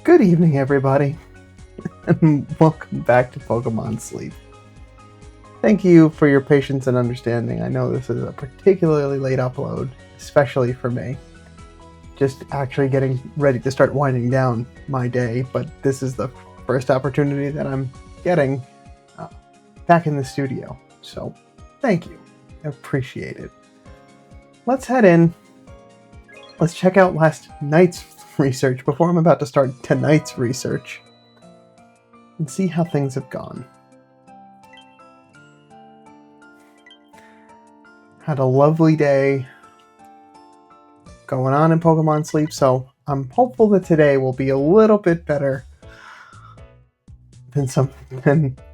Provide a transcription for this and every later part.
Good evening, everybody, and welcome back to Pokemon Sleep. Thank you for your patience and understanding. I know this is a particularly late upload, especially for me. Just actually getting ready to start winding down my day, but this is the first opportunity that I'm getting back in the studio. So, thank you. I appreciate it. Let's head in. Let's check out last night's research before I'm about to start tonight's research and see how things have gone. Had a lovely day going on in Pokemon Sleep, so I'm hopeful that today will be a little bit better than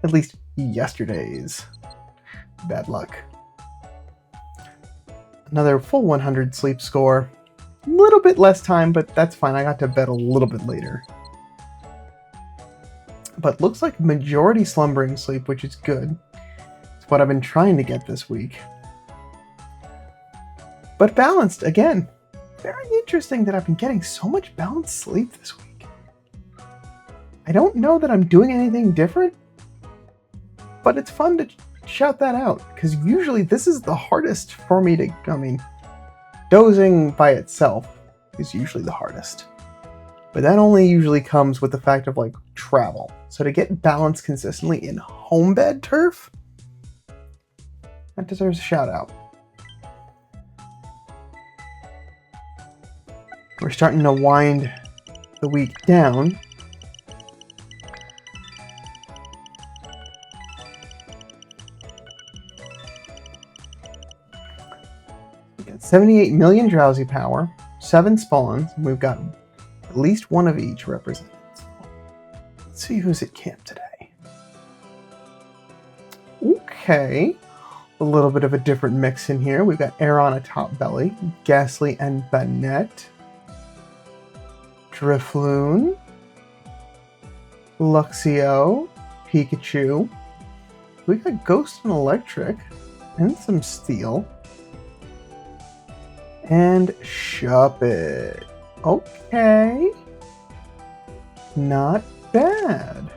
at least yesterday's. Bad luck. Another full 100 sleep score. A little bit less time, but that's fine. I got to bed a little bit later. But looks like majority slumbering sleep, which is good. It's what I've been trying to get this week. But balanced, again. Very interesting that I've been getting so much balanced sleep this week. I don't know that I'm doing anything different, but it's fun to shout that out, because usually this is the hardest for me to, dozing by itself is usually the hardest. But that only usually comes with the fact of travel. So to get balance consistently in home bed turf, that deserves a shout out. We're starting to wind the week down. We got 78 million drowsy power, 7 spawns, and we've got at least one of each represented. Let's see who's at camp today. Okay, a little bit of a different mix in here. We've got Aeron atop belly, Ghastly and Banette, Drifloon, Luxio, Pikachu. We got Ghost and Electric, and some Steel. And Shuppet. Okay. Not bad.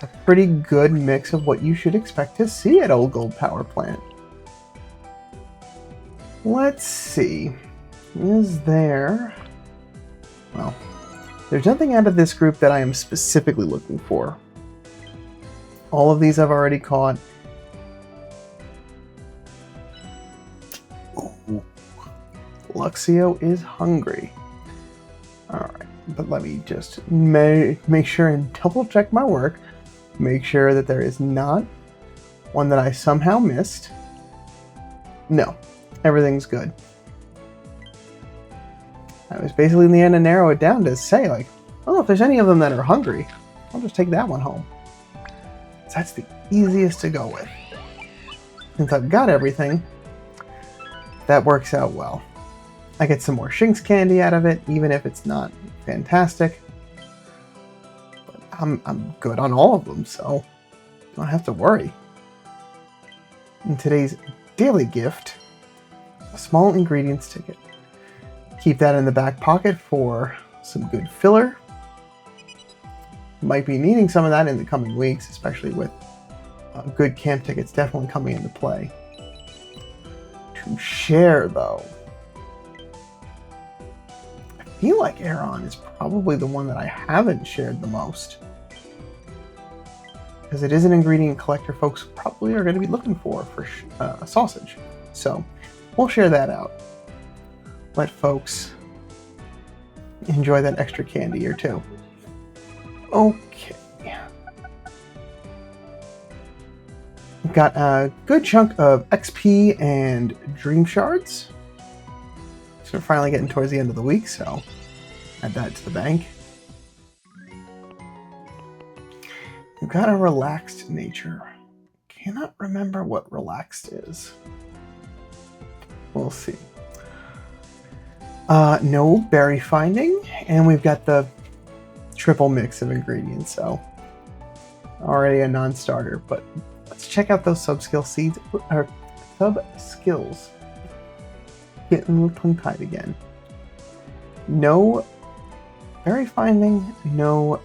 A pretty good mix of what you should expect to see at Old Gold Power Plant. Let's see. Is there... Well, there's nothing out of this group that I am specifically looking for. All of these I've already caught. Ooh. Luxio is hungry. Alright, but let me just make sure and double check my work. Make sure that there is not one that I somehow missed. No, everything's good. I was basically in the end to narrow it down to say, if there's any of them that are hungry, I'll just take that one home. That's the easiest to go with. Since I've got everything, that works out well. I get some more Shinx candy out of it, even if it's not fantastic. But I'm good on all of them, so I don't have to worry. In today's daily gift, a small ingredients ticket. Keep that in the back pocket for some good filler. Might be needing some of that in the coming weeks, especially with good camp tickets definitely coming into play. To share, though, I feel like Aeron is probably the one that I haven't shared the most. Because it is an ingredient collector folks probably are going to be looking for a sausage. So we'll share that out. Let folks enjoy that extra candy or two. Okay. We've got a good chunk of XP and Dream Shards. So we're finally getting towards the end of the week, so add that to the bank. We've got a relaxed nature. Cannot remember what relaxed is. We'll see. No berry finding, and we've got the triple mix of ingredients, so already a non-starter, but let's check out those sub-skill seeds, or sub-skills. Getting a little tongue-tied again. No Berry finding, no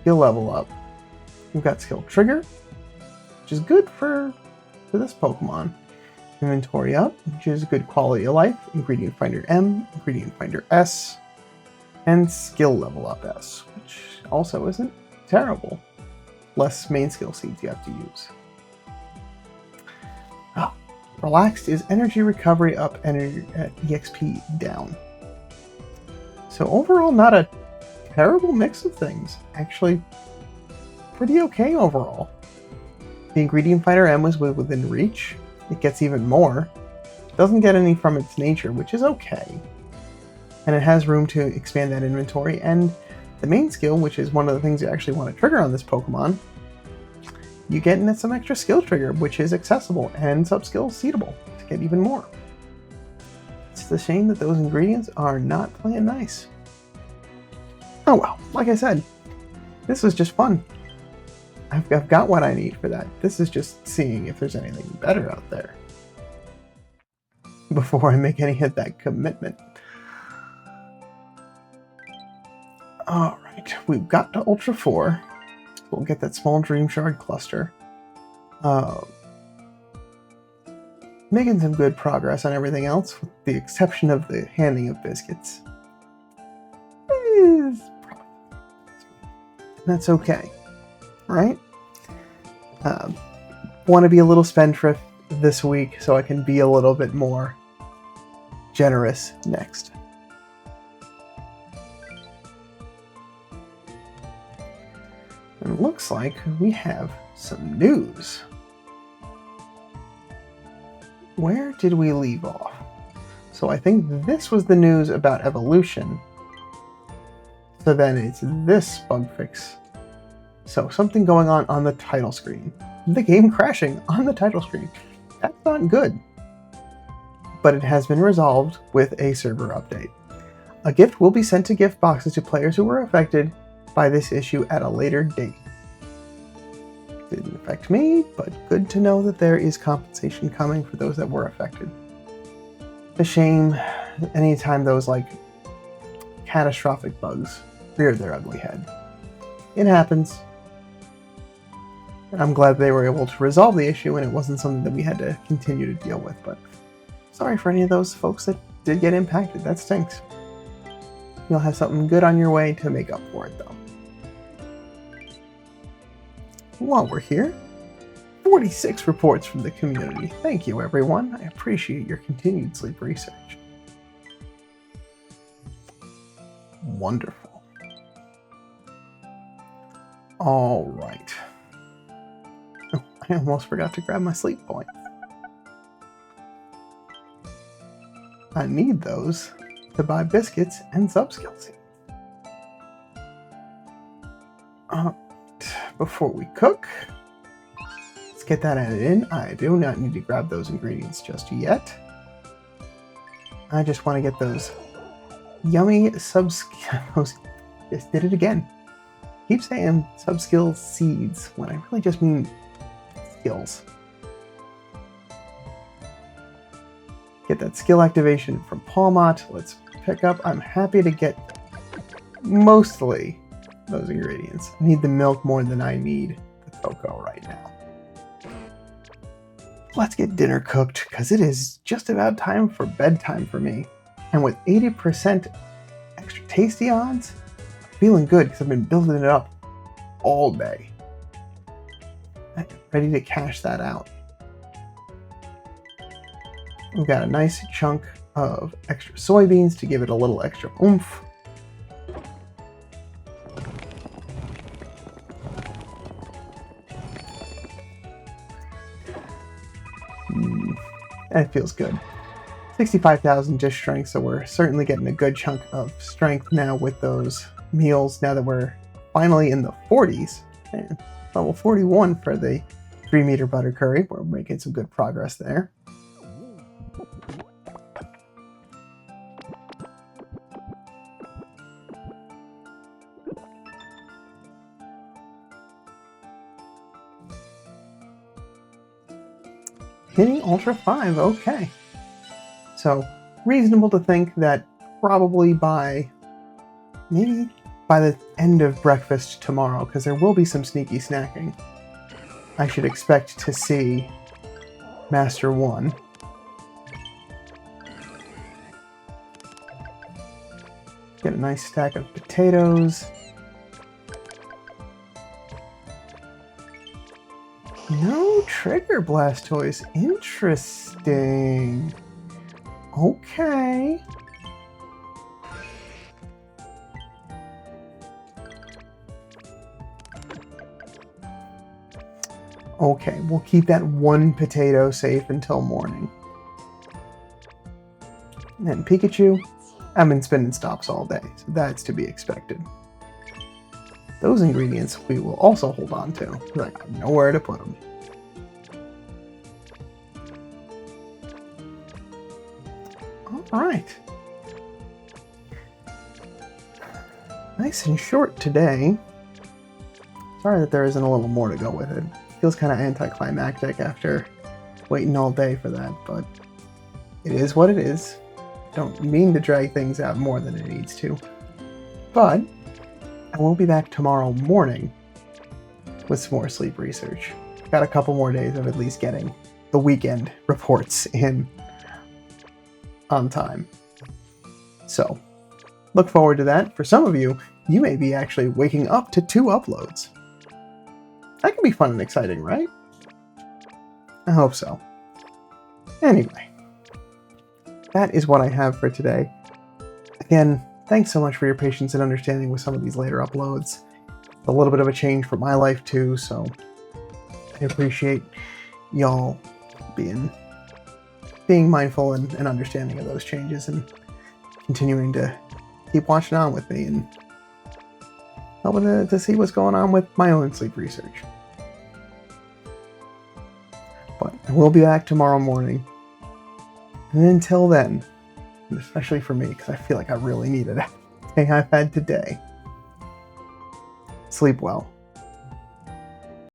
skill level up. We've got skill trigger, which is good for this Pokemon. Inventory up, which is good quality of life. Ingredient finder M, ingredient finder S, and skill level up S, which also isn't terrible. Less main skill seeds you have to use. Relaxed is energy recovery up, energy EXP down. So overall, not a terrible mix of things. Actually, pretty okay overall. The ingredient finder M was within reach. It gets even more. It doesn't get any from its nature, which is okay. And it has room to expand that inventory. And the main skill, which is one of the things you actually want to trigger on this Pokemon, you get some extra skill trigger, which is accessible and sub-skill seedable to get even more. It's a shame that those ingredients are not playing nice. Oh well, like I said, this was just fun. I've got what I need for that. This is just seeing if there's anything better out there before I make any of that commitment. Alright, we've got to Ultra 4. We'll get that small Dream Shard cluster. Making some good progress on everything else, with the exception of the handing of biscuits. That's okay, right? Want to be a little spendthrift this week so I can be a little bit more generous next. And it looks like we have some news. Where did we leave off? So I think this was the news about evolution. So then it's this bug fix. So something going on the title screen. The game crashing on the title screen. That's not good. But it has been resolved with a server update. A gift will be sent to gift boxes to players who were affected by this issue at a later date. Didn't affect me, but good to know that there is compensation coming for those that were affected. A shame anytime those catastrophic bugs rear their ugly head. It happens. And I'm glad they were able to resolve the issue and it wasn't something that we had to continue to deal with, but sorry for any of those folks that did get impacted. That stinks. You'll have something good on your way to make up for it, though. While we're here, 46 reports from the community. Thank you, everyone. I appreciate your continued sleep research. Wonderful. All right. Oh, I almost forgot to grab my sleep points. I need those to buy biscuits and sub-skill seeds. Before we cook, let's get that added in. I do not need to grab those ingredients just yet. I just want to get those yummy sub-skill... Just did it again. Keep saying sub-skill seeds when I really just mean skills. Get that skill activation from Palmot. Let's pick up. I'm happy to get mostly those ingredients. I need the milk more than I need the cocoa right now. Let's get dinner cooked, because it is just about time for bedtime for me. And with 80% extra tasty odds, I'm feeling good because I've been building it up all day. I'm ready to cash that out. We've got a nice chunk of extra soybeans to give it a little extra oomph. That feels good. 65,000 just strength, so we're certainly getting a good chunk of strength now with those meals, now that we're finally in the 40s. And level 41 for the 3-meter butter curry. We're making some good progress there. Hitting Ultra 5, okay. So, reasonable to think that probably by maybe by the end of breakfast tomorrow, because there will be some sneaky snacking, I should expect to see Master 1. Get a nice stack of potatoes. No Trigger Blastoise. Interesting. Okay. Okay, we'll keep that one potato safe until morning. And Pikachu, I've been spinning stops all day, so that's to be expected. Those ingredients we will also hold on to, because I have nowhere to put them. Alright. Nice and short today. Sorry that there isn't a little more to go with it. Feels kind of anticlimactic after waiting all day for that, but it is what it is. Don't mean to drag things out more than it needs to. But I will be back tomorrow morning with some more sleep research. Got a couple more days of at least getting the weekend reports in on time. So, look forward to that. For some of you, you may be actually waking up to 2 uploads. That can be fun and exciting, right? I hope so. Anyway, that is what I have for today. Again, thanks so much for your patience and understanding with some of these later uploads. A little bit of a change for my life too, so I appreciate y'all being mindful and understanding of those changes and continuing to keep watching on with me and helping to see what's going on with my own sleep research. But I will be back tomorrow morning. And until then, especially for me, because I feel like I really needed everything I've had today, sleep well.